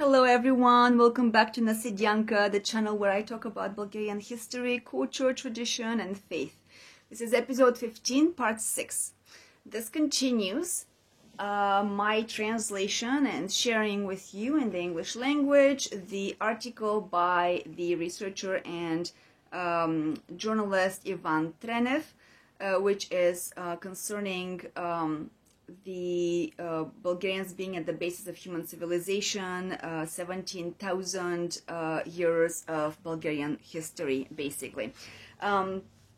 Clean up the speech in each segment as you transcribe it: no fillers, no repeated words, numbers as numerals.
Hello everyone, welcome back to Nasidyanka, the channel where I talk about Bulgarian history, culture, tradition and faith. This is episode 15, part 6. This continues my translation and sharing with you in the English language the article by the researcher and journalist Ivan Trenev, which is concerning the Bulgarians being at the basis of human civilization, 17,000 years of Bulgarian history, basically.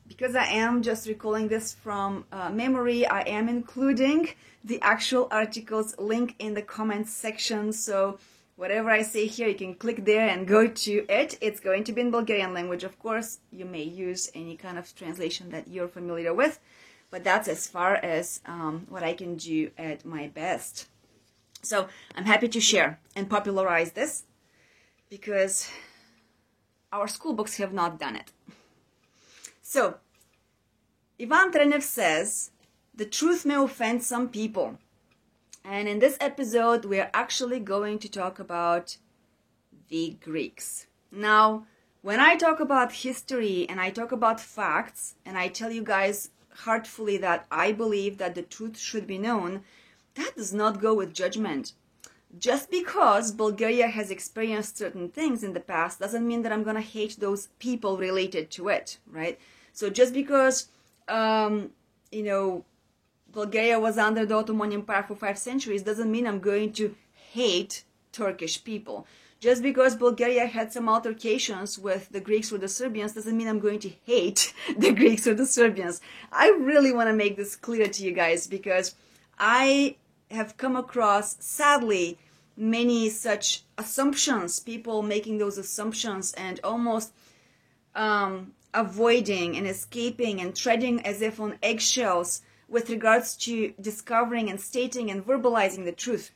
Because I am just recalling this from memory, I am including the actual article's link in the comments section, so whatever I say here, you can click there and go to it. It's going to be in Bulgarian language, of course. You may use any kind of translation that you're familiar with. But that's as far as what I can do at my best. So I'm happy to share and popularize this because our school books have not done it. So Ivan Trenev says, the truth may offend some people. And in this episode, we are actually going to talk about the Greeks. Now, when I talk about history and I talk about facts and I tell you guys heartfully that I believe that the truth should be known, that does not go with judgment. Just because Bulgaria has experienced certain things in the past doesn't mean that I'm going to hate those people related to it, right? So just because, Bulgaria was under the Ottoman Empire for 5 centuries doesn't mean I'm going to hate Turkish people. Just because Bulgaria had some altercations with the Greeks or the Serbians doesn't mean I'm going to hate the Greeks or the Serbians. I really want to make this clear to you guys because I have come across, sadly, many such assumptions, people making those assumptions and almost avoiding and escaping and treading as if on eggshells with regards to discovering and stating and verbalizing the truth.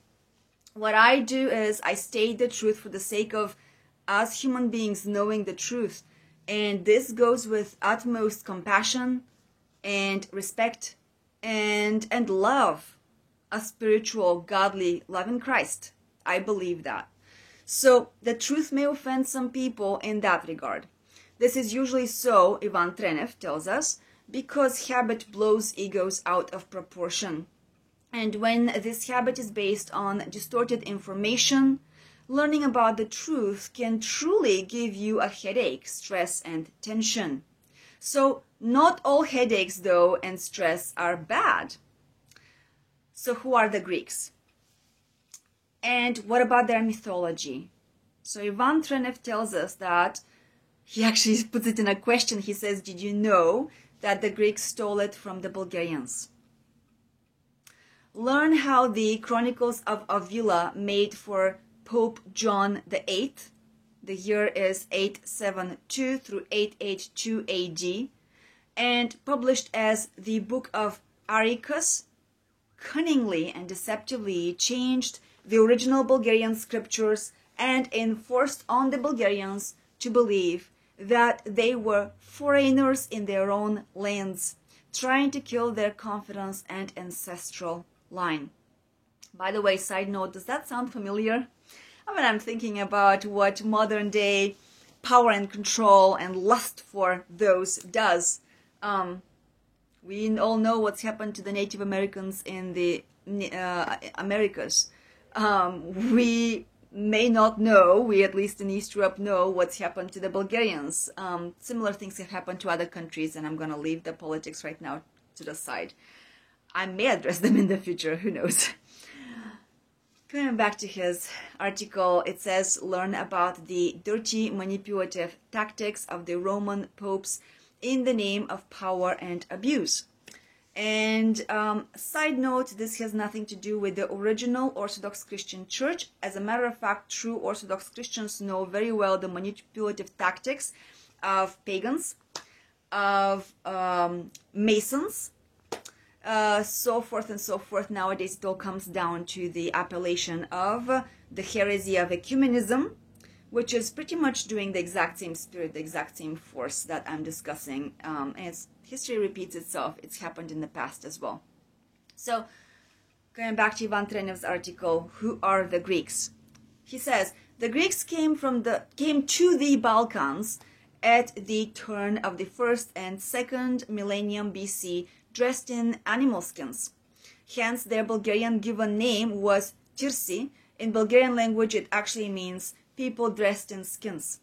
What I do is I state the truth for the sake of us human beings knowing the truth. And this goes with utmost compassion and respect and love. A spiritual, godly love in Christ. I believe that. So the truth may offend some people in that regard. This is usually so, Ivan Trenev tells us, because habit blows egos out of proportion. And when this habit is based on distorted information, learning about the truth can truly give you a headache, stress, and tension. So not all headaches, though, and stress are bad. So who are the Greeks? And what about their mythology? So Ivan Trenev tells us that, he actually puts it in a question. He says, did you know that the Greeks stole it from the Bulgarians? Learn how the Chronicles of Avila made for Pope John VIII. The year is 872 through 882 AD. And published as the Book of Aricus, cunningly and deceptively changed the original Bulgarian scriptures and enforced on the Bulgarians to believe that they were foreigners in their own lands, trying to kill their confidence and ancestral line. By the way, side note, does that sound familiar? I mean, I'm thinking about what modern day power and control and lust for those does. We all know what's happened to the Native Americans in the Americas. We may not know, we at least in East Europe know what's happened to the Bulgarians. Similar things have happened to other countries, and I'm going to leave the politics right now to the side. I may address them in the future, who knows. Coming back to his article, it says, learn about the dirty, manipulative tactics of the Roman popes in the name of power and abuse. And side note, this has nothing to do with the original Orthodox Christian Church. As a matter of fact, true Orthodox Christians know very well the manipulative tactics of pagans, of Masons, so forth and so forth. Nowadays it all comes down to the appellation of the heresy of ecumenism, which is pretty much doing the exact same spirit, the exact same force that I'm discussing. And history repeats itself. It's happened in the past as well. So, going back to Ivan Trenev's article, who are the Greeks? He says, the Greeks came to the Balkans at the turn of the 1st and 2nd millennium BC, dressed in animal skins. Hence, their Bulgarian given name was Tirsi. In Bulgarian language, it actually means people dressed in skins.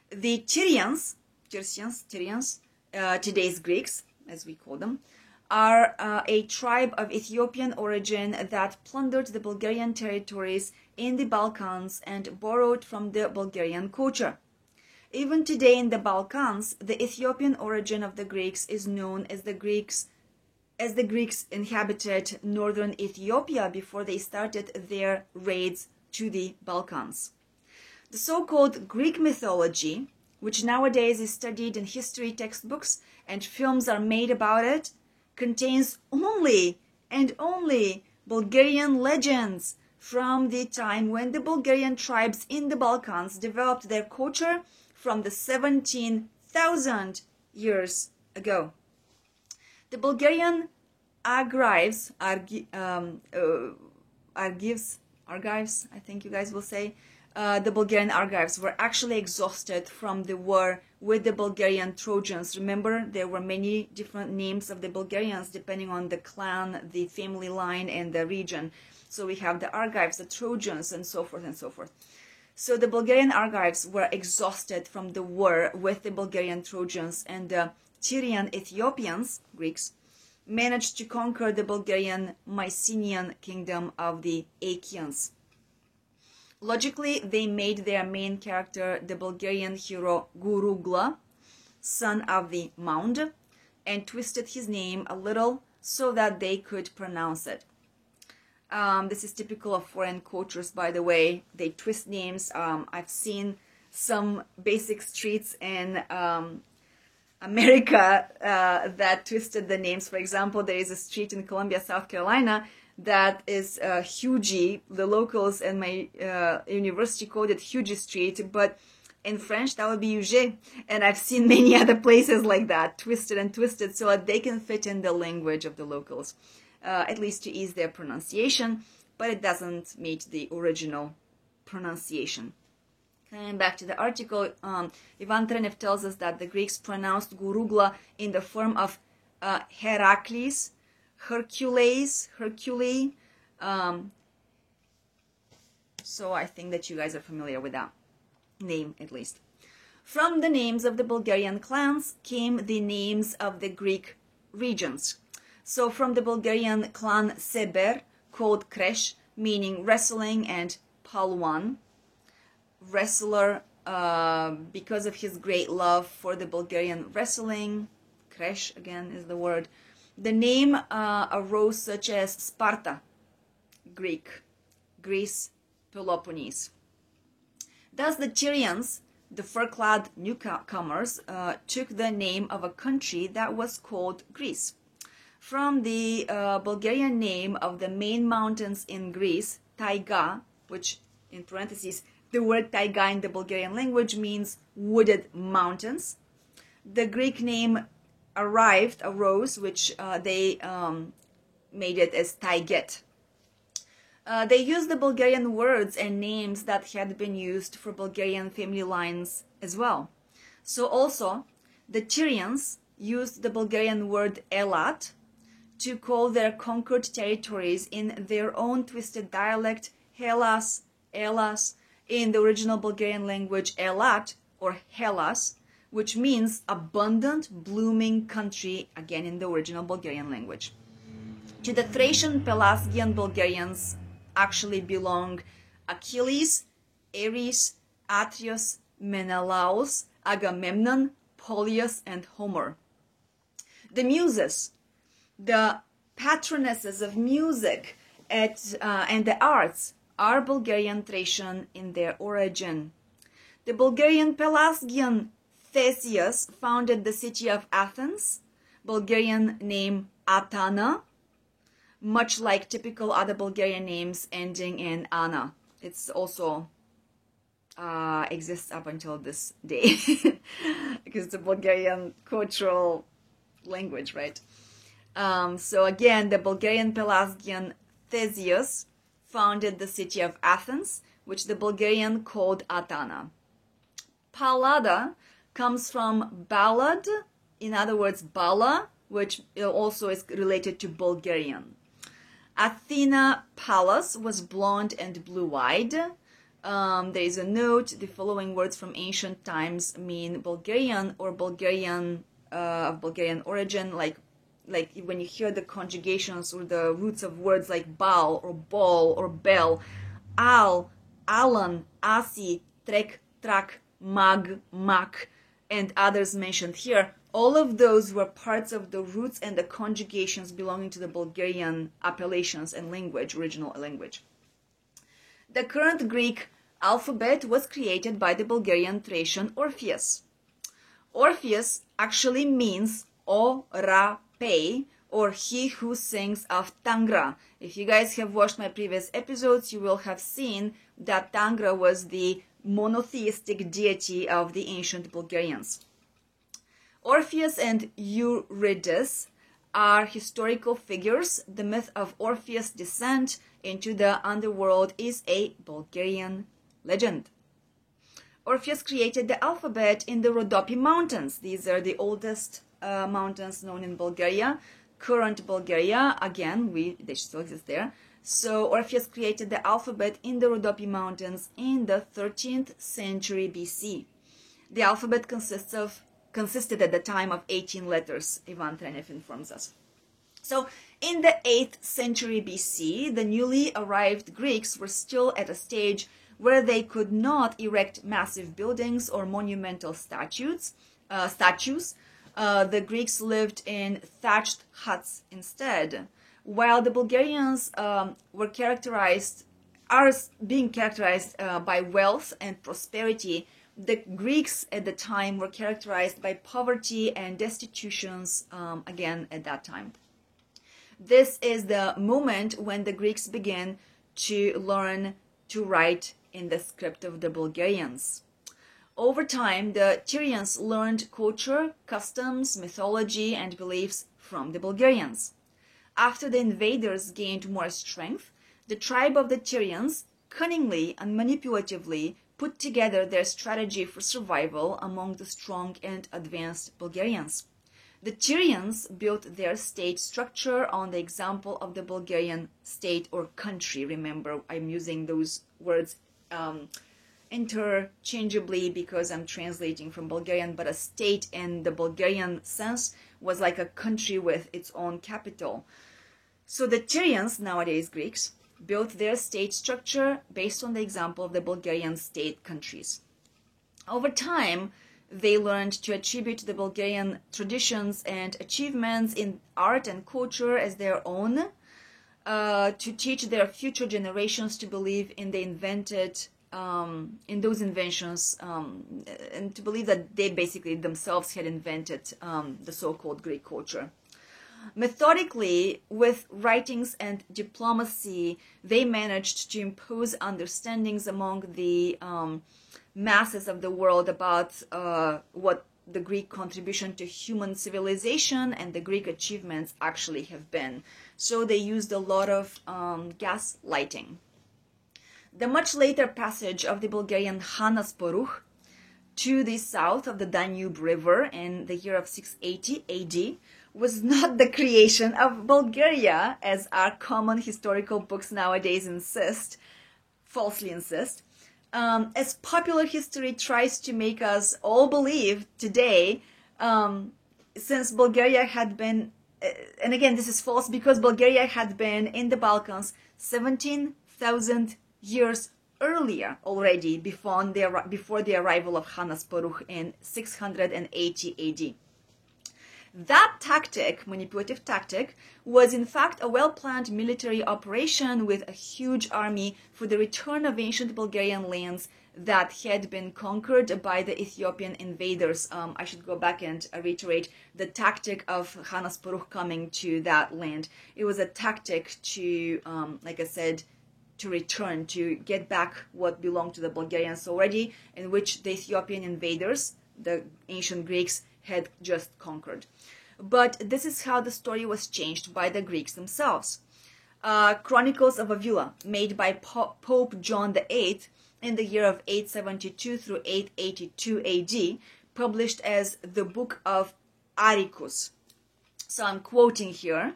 The Tyrians, today's Greeks, as we call them, are a tribe of Ethiopian origin that plundered the Bulgarian territories in the Balkans and borrowed from the Bulgarian culture. Even today in the Balkans, the Ethiopian origin of the Greeks is known as the Greeks inhabited northern Ethiopia before they started their raids to the Balkans. The so-called Greek mythology, which nowadays is studied in history textbooks and films are made about it, contains only and only Bulgarian legends from the time when the Bulgarian tribes in the Balkans developed their culture from the 17,000 years ago. The Bulgarian archives, I think you guys will say, the Bulgarian archives were actually exhausted from the war with the Bulgarian Trojans. Remember, there were many different names of the Bulgarians depending on the clan, the family line, and the region. So we have the archives, the Trojans, and so forth and so forth. So the Bulgarian archives were exhausted from the war with the Bulgarian Trojans, and the Tyrian Ethiopians, Greeks, managed to conquer the Bulgarian Mycenaean kingdom of the Achaeans. Logically, they made their main character the Bulgarian hero Gurugla, son of the mound, and twisted his name a little so that they could pronounce it. This is typical of foreign cultures, by the way. They twist names. I've seen some basic streets in America that twisted the names. For example, there is a street in Columbia, South Carolina, that is Hugie. The locals and my university called it Hugie Street, but in French that would be Huget. And I've seen many other places like that, twisted and twisted, so that they can fit in the language of the locals, at least to ease their pronunciation, but it doesn't meet the original pronunciation. Coming back to the article, Ivan Trenev tells us that the Greeks pronounced Gurugla in the form of Heracles, Hercules. So I think that you guys are familiar with that name, at least. From the names of the Bulgarian clans came the names of the Greek regions. So from the Bulgarian clan Seber, called Kresh, meaning wrestling, and Palwan, wrestler, because of his great love for the Bulgarian wrestling. Kresh, again, is the word. The name arose such as Sparta, Greek, Greece, Peloponnese. Thus the Tyrians, the fur-clad newcomers, took the name of a country that was called Greece. From the Bulgarian name of the main mountains in Greece, Taiga, which in parentheses, the word taiga in the Bulgarian language means wooded mountains. The Greek name arose, which they made it as Taiget. They used the Bulgarian words and names that had been used for Bulgarian family lines as well. So also, the Tyrians used the Bulgarian word Elat to call their conquered territories in their own twisted dialect, Hellas, Elas, in the original Bulgarian language, Elat, or Hellas, which means abundant, blooming country, again in the original Bulgarian language. To the Thracian Pelasgian Bulgarians actually belong Achilles, Ares, Atreus, Menelaus, Agamemnon, Polius, and Homer. The Muses, the patronesses of music and the arts, are Bulgarian Thracian in their origin. The Bulgarian Pelasgian Theseus founded the city of Athens, Bulgarian name Atana, much like typical other Bulgarian names ending in Ana. It's also exists up until this day because it's a Bulgarian cultural language, right? So again, the Bulgarian Pelasgian Theseus founded the city of Athens, which the Bulgarian called Atana. Pallada comes from ballad, in other words, Bala, which also is related to Bulgarian. Athena Pallas was blonde and blue-eyed. There is a note, the following words from ancient times mean Bulgarian or Bulgarian of Bulgarian origin, like when you hear the conjugations or the roots of words like Baal or Ball or Bell, Al, Alan, Asi, Trek, Trak, Mag, Mak, and others mentioned here, all of those were parts of the roots and the conjugations belonging to the Bulgarian appellations and language, original language. The current Greek alphabet was created by the Bulgarian Thracian Orpheus. Orpheus actually means Orapei, or he who sings of Tangra. If you guys have watched my previous episodes, you will have seen that Tangra was the monotheistic deity of the ancient Bulgarians. Orpheus and Eurydice are historical figures. The myth of Orpheus' descent into the underworld is a Bulgarian legend. Orpheus created the alphabet in the Rhodope Mountains. These are the oldest mountains known in Bulgaria. Current Bulgaria, again, they still exist there. So Orpheus created the alphabet in the Rhodope Mountains in the 13th century BC. The alphabet consisted at the time of 18 letters, Ivan Trenev informs us. So in the 8th century BC, the newly arrived Greeks were still at a stage where they could not erect massive buildings or monumental statues. The Greeks lived in thatched huts instead, while the Bulgarians are being characterized by wealth and prosperity. The Greeks at the time were characterized by poverty and destitutions again at that time. This is the moment when the Greeks began to learn to write in the script of the Bulgarians. Over time, the Tyrians learned culture, customs, mythology, and beliefs from the Bulgarians. After the invaders gained more strength, the tribe of the Tyrians cunningly and manipulatively put together their strategy for survival among the strong and advanced Bulgarians. The Tyrians built their state structure on the example of the Bulgarian state or country. Remember, I'm using those words interchangeably because I'm translating from Bulgarian, but a state in the Bulgarian sense was like a country with its own capital. So the Tyrians, nowadays Greeks, built their state structure based on the example of the Bulgarian state countries. Over time, they learned to attribute the Bulgarian traditions and achievements in art and culture as their own, to teach their future generations to believe in the in those inventions, and to believe that they basically themselves had invented the so-called Greek culture. Methodically, with writings and diplomacy, they managed to impose understandings among the masses of the world about what the Greek contribution to human civilization and the Greek achievements actually have been. So they used a lot of gaslighting. The much later passage of the Bulgarian Hanasporuch to the south of the Danube River in the year of 680 AD was not the creation of Bulgaria, as our common historical books nowadays falsely insist. As popular history tries to make us all believe today, since Bulgaria had been, and again this is false because Bulgaria had been in the Balkans 17,000 years earlier already before the arrival of Hanasporuch in 680 AD. That tactic, manipulative tactic, was in fact a well-planned military operation with a huge army for the return of ancient Bulgarian lands that had been conquered by the Ethiopian invaders. I should go back and reiterate the tactic of Hanasporuch coming to that land. It was a tactic to, like I said, to return, to get back what belonged to the Bulgarians already, in which the Ethiopian invaders, the ancient Greeks, had just conquered. But this is how the story was changed by the Greeks themselves. Chronicles of Avila, made by Pope John VIII in the year of 872 through 882 AD, published as the Book of Aricus. So I'm quoting here,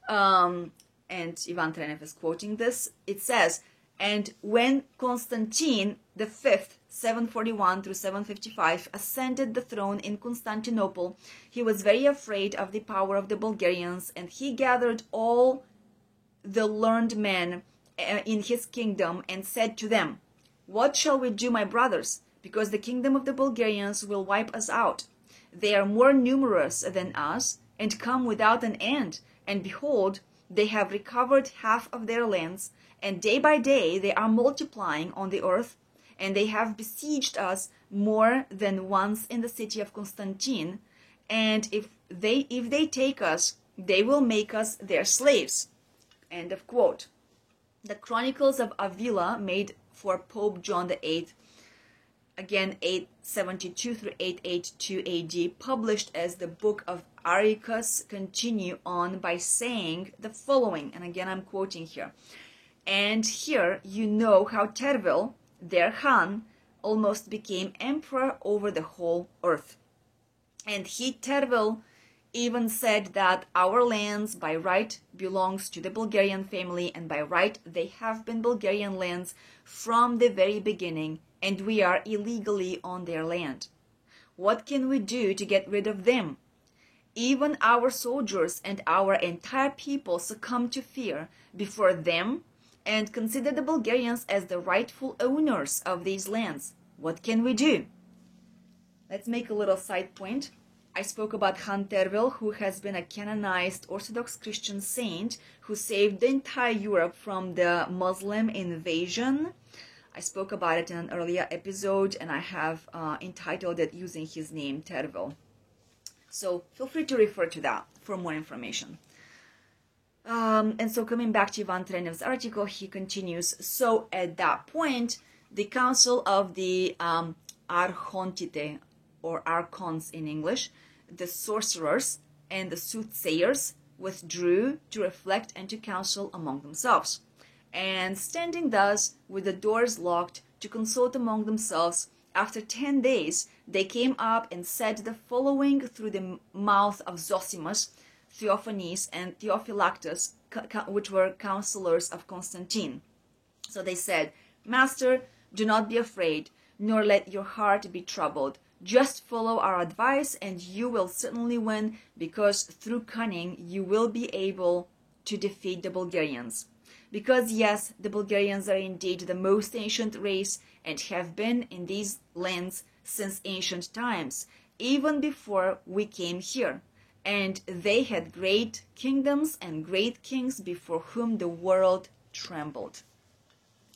and Ivan Trenev is quoting this. It says, "And when Constantine V, 741 through 755, ascended the throne in Constantinople, he was very afraid of the power of the Bulgarians, and he gathered all the learned men in his kingdom and said to them, 'What shall we do, my brothers? Because the kingdom of the Bulgarians will wipe us out. They are more numerous than us and come without an end. And behold, they have recovered half of their lands, and day by day they are multiplying on the earth, and they have besieged us more than once in the city of Constantine. And if they take us, they will make us their slaves.'" End of quote. The Chronicles of Avila, made for Pope John VIII, again 872 through 882 AD, published as the Book of Aricus, continue on by saying the following, and again I'm quoting here. "And here you know how Tervel, their Khan, almost became emperor over the whole earth. And he, Tervel, even said that our lands by right belongs to the Bulgarian family, and by right they have been Bulgarian lands from the very beginning, and we are illegally on their land. What can we do to get rid of them? Even our soldiers and our entire people succumb to fear before them and consider the Bulgarians as the rightful owners of these lands. What can we do?" Let's make a little side point. I spoke about Khan Tervel, who has been a canonized Orthodox Christian saint who saved the entire Europe from the Muslim invasion. I spoke about it in an earlier episode, and I have entitled it using his name, Tervel. So feel free to refer to that for more information. And so coming back to Ivan Trenev's article, he continues, "So at that point, the council of the Archontite, or Archons in English, the sorcerers and the soothsayers withdrew to reflect and to counsel among themselves. And standing thus, with the doors locked, to consult among themselves, after 10 days they came up and said the following through the mouth of Zosimus, Theophanes, and Theophylactus, which were counselors of Constantine. So they said, 'Master, do not be afraid, nor let your heart be troubled. Just follow our advice, and you will certainly win, because through cunning you will be able to defeat the Bulgarians. Because yes, the Bulgarians are indeed the most ancient race, and have been in these lands since ancient times, even before we came here. And they had great kingdoms and great kings before whom the world trembled.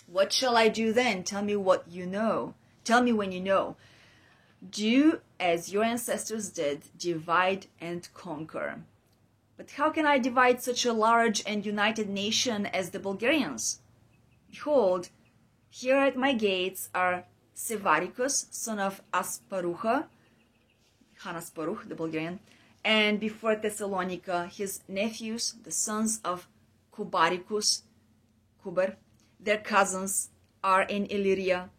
What shall I do then? Tell me what you know. Tell me when you know. Do as your ancestors did, divide and conquer.' But how can I divide such a large and united nation as the Bulgarians? Behold, here at my gates are Sevaricus, son of Asparuha, Khan Asparuh, the Bulgarian, and before Thessalonica, his nephews, the sons of Kubaricus, Kuber. Their cousins are in Illyria,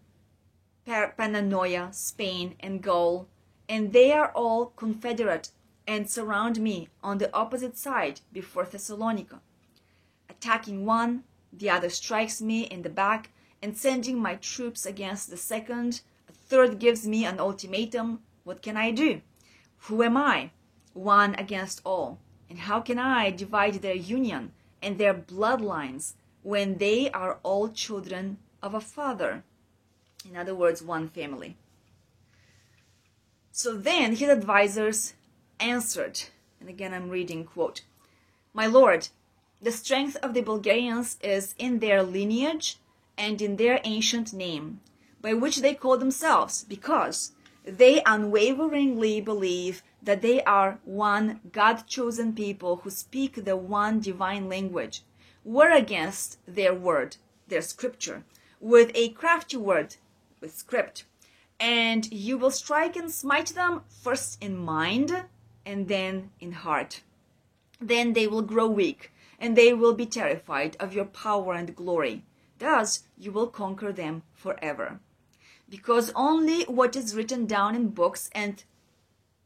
Pannonia, Spain, and Gaul, and they are all confederate and surround me on the opposite side before Thessalonica. Attacking one, the other strikes me in the back, and sending my troops against the second, a third gives me an ultimatum. What can I do? Who am I? One against all. And how can I divide their union and their bloodlines when they are all children of a father? In other words, one family. So then his advisors answered, and again I'm reading, quote, "My lord, the strength of the Bulgarians is in their lineage and in their ancient name, by which they call themselves, because they unwaveringly believe that they are one God-chosen people who speak the one divine language. War against their word, their scripture, with a crafty word, with script, and you will strike and smite them first in mind and then in heart. Then they will grow weak and they will be terrified of your power and glory. Thus you will conquer them forever. Because only what is written down in books and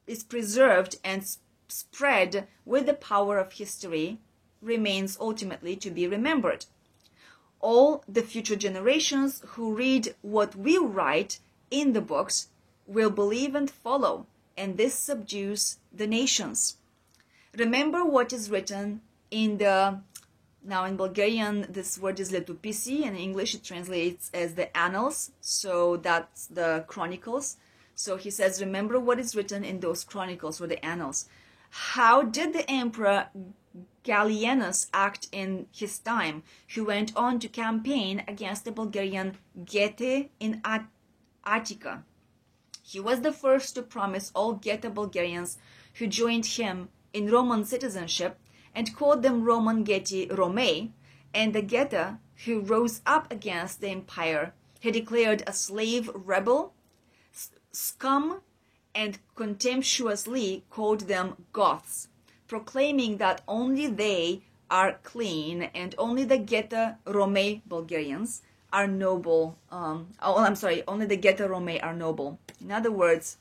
is preserved and spread with the power of history remains ultimately to be remembered. All the future generations who read what we write in the books will believe and follow, and this subdues the nations. Remember what is written in the, now in Bulgarian this word is letopisi, in English it translates as the annals, so that's the chronicles. So he says, remember what is written in those chronicles or the annals. How did the emperor Gallienus act in his time, who went on to campaign against the Bulgarian Getae in Attica? He was the first to promise all Getae Bulgarians who joined him in Roman citizenship and called them Roman Getae Romae, and the Getae who rose up against the empire he declared a slave rebel, scum, and contemptuously called them Goths, proclaiming that only they are clean and only the Getae Romae Bulgarians are noble. Only the Getae Romae are noble. In other words,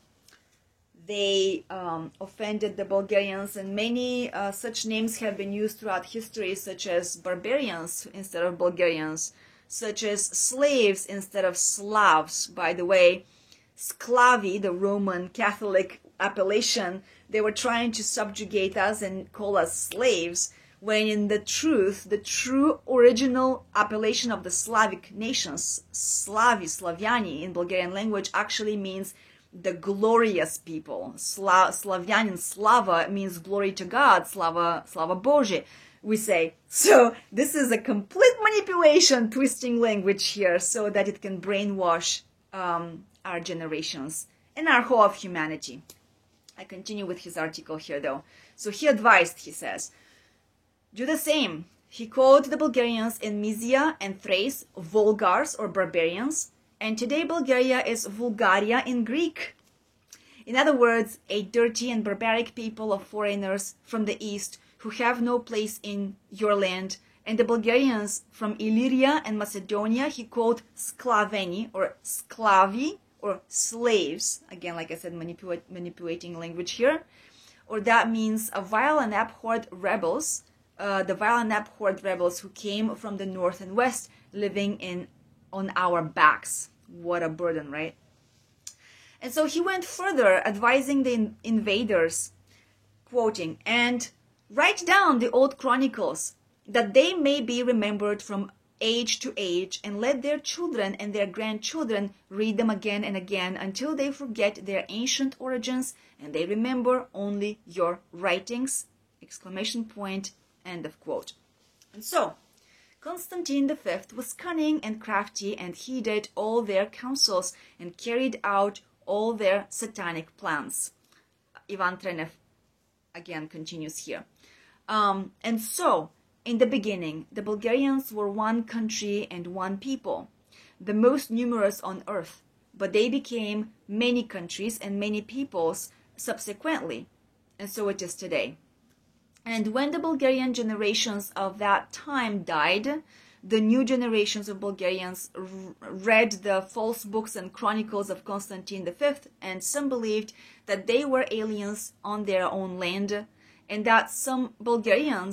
they offended the Bulgarians, and many such names have been used throughout history, such as barbarians instead of Bulgarians, such as slaves instead of Slavs. By the way, Sclavi, the Roman Catholic appellation, they were trying to subjugate us and call us slaves, when in the truth, the true original appellation of the Slavic nations, Slaviani in Bulgarian language, actually means the glorious people. Slavyanin, Slava means glory to God, Slava Bože, we say. So this is a complete manipulation, twisting language here so that it can brainwash our generations and our whole of humanity. I continue with his article here though. So he advised, he says, do the same. He called the Bulgarians in Mysia and Thrace Vulgars or barbarians, and today Bulgaria is Vulgaria in Greek. In other words, a dirty and barbaric people of foreigners from the east who have no place in your land, and the Bulgarians from Illyria and Macedonia he called Sklaveni or Sklavi or slaves. Again, like I said, manipulating language here. Or that means a vile and abhorred rebels, the vile and abhorred rebels who came from the north and west, living on our backs. What a burden, right? And so he went further, advising the invaders, quoting, and write down the old chronicles, that they may be remembered from age to age, and let their children and their grandchildren read them again and again until they forget their ancient origins and they remember only your writings! Exclamation point, end of quote. And so, Constantine V was cunning and crafty and heeded all their counsels and carried out all their satanic plans. Ivan Trenev again continues here. And so, in the beginning, the Bulgarians were one country and one people, the most numerous on earth, but they became many countries and many peoples subsequently, and so it is today. And when the Bulgarian generations of that time died, the new generations of Bulgarians read the false books and chronicles of Constantine V, and some believed that they were aliens on their own land, and that some Bulgarians